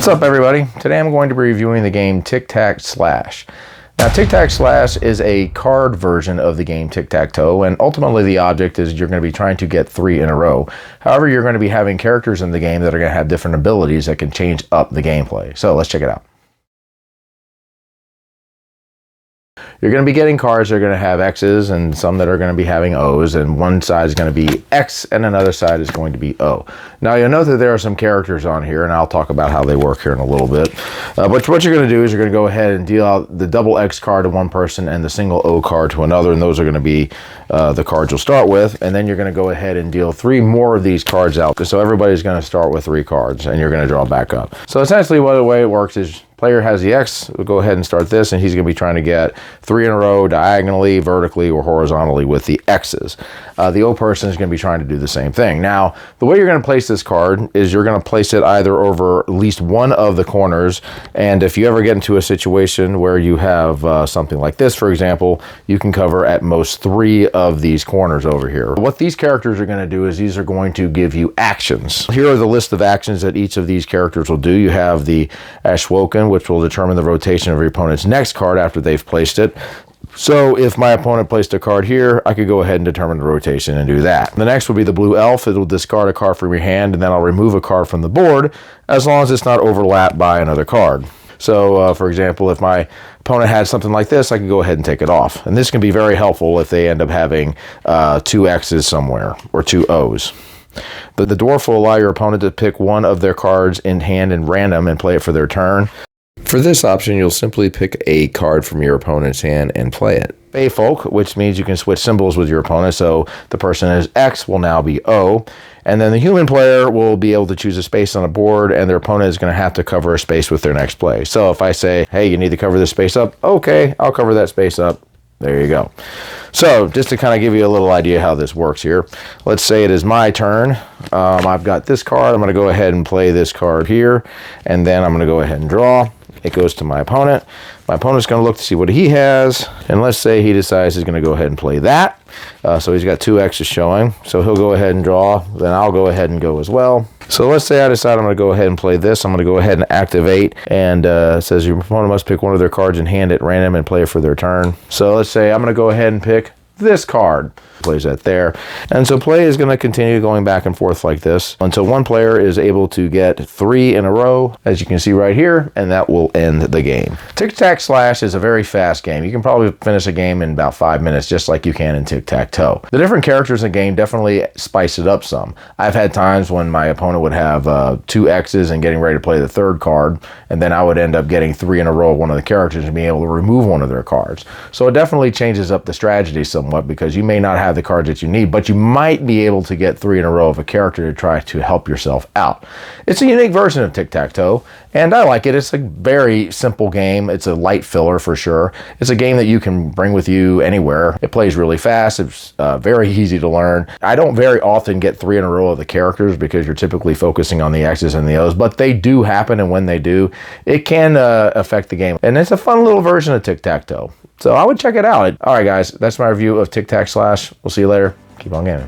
What's up, everybody? Today I'm going to be reviewing the game Tic Tac Slash. Now, Tic Tac Slash is a card version of the game Tic-Tac-Toe, and ultimately the object is you're going to be trying to get 3 in a row. However, you're going to be having characters in the game that are going to have different abilities that can change up the gameplay. So let's check it out. You're going to be getting cards that are going to have X's and some that are going to be having O's, and one side is going to be X and another side is going to be O. Now, you'll note that there are some characters on here, and I'll talk about how they work here in a little bit. But what you're going to do is you're going to go ahead and deal out the double X card to one person and the single O card to another, and those are going to be the cards you'll start with. And then you're going to go ahead and deal 3 more of these cards out. So everybody's going to start with 3 cards, and you're going to draw back up. So essentially the way it works is player has the X, we'll go ahead and start this, and he's going to be trying to get 3 in a row diagonally, vertically, or horizontally with the X's. The O person is going to be trying to do the same thing. Now, the way you're going to place this card is you're going to place it either over at least one of the corners, and if you ever get into a situation where you have something like this, for example, you can cover at most 3 of these corners over here. What these characters are going to do is these are going to give you actions. Here are the list of actions that each of these characters will do. You have the Ashwoken, which will determine the rotation of your opponent's next card after they've placed it. So if my opponent placed a card here, I could go ahead and determine the rotation and do that. The next will be the Blue Elf. It'll discard a card from your hand, and then I'll remove a card from the board as long as it's not overlapped by another card. So, for example, if my opponent had something like this, I can go ahead and take it off. And this can be very helpful if they end up having 2 X's somewhere or 2 O's. The dwarf will allow your opponent to pick one of their cards in hand in random and play it for their turn. For this option, you'll simply pick a card from your opponent's hand and play it. Fey Folk, which means you can switch symbols with your opponent, so the person is X will now be O. And then the human player will be able to choose a space on a board, and their opponent is going to have to cover a space with their next play. So if I say, hey, you need to cover this space up, okay, I'll cover that space up. There you go. So just to kind of give you a little idea how this works here, let's say it is my turn. I've got this card. I'm going to go ahead and play this card here, and then I'm going to go ahead and draw. It goes to my opponent. My opponent's going to look to see what he has, and let's say he decides he's going to go ahead and play that. So he's got 2 X's showing, so he'll go ahead and draw. Then I'll go ahead and go as well. So let's say I decide I'm going to go ahead and play this. I'm going to go ahead and activate, and it says your opponent must pick one of their cards in hand at random and play it for their turn. So let's say I'm going to go ahead and pick this card. Plays that there. And so play is going to continue going back and forth like this until one player is able to get 3 in a row, as you can see right here, and that will end the game. Tic Tac Slash is a very fast game. You can probably finish a game in about 5 minutes, just like you can in Tic-Tac-Toe. The different characters in the game definitely spice it up some. I've had times when my opponent would have 2 X's and getting ready to play the 3rd card, and then I would end up getting 3 in a row of one of the characters and being able to remove one of their cards. So it definitely changes up the strategy somewhat, because you may not have the cards that you need, but you might be able to get 3 in a row of a character to try to help yourself out. It's a unique version of Tic-Tac-Toe, and I like it. It's a very simple game. It's a light filler for sure. It's a game that you can bring with you anywhere. It plays really fast. It's very easy to learn. I don't very often get 3 in a row of the characters because you're typically focusing on the X's and the O's, but they do happen, and when they do, it can affect the game. And it's a fun little version of Tic-Tac-Toe. So I would check it out. All right, guys, that's my review of Tic Tac Slash. We'll see you later. Keep on gaming.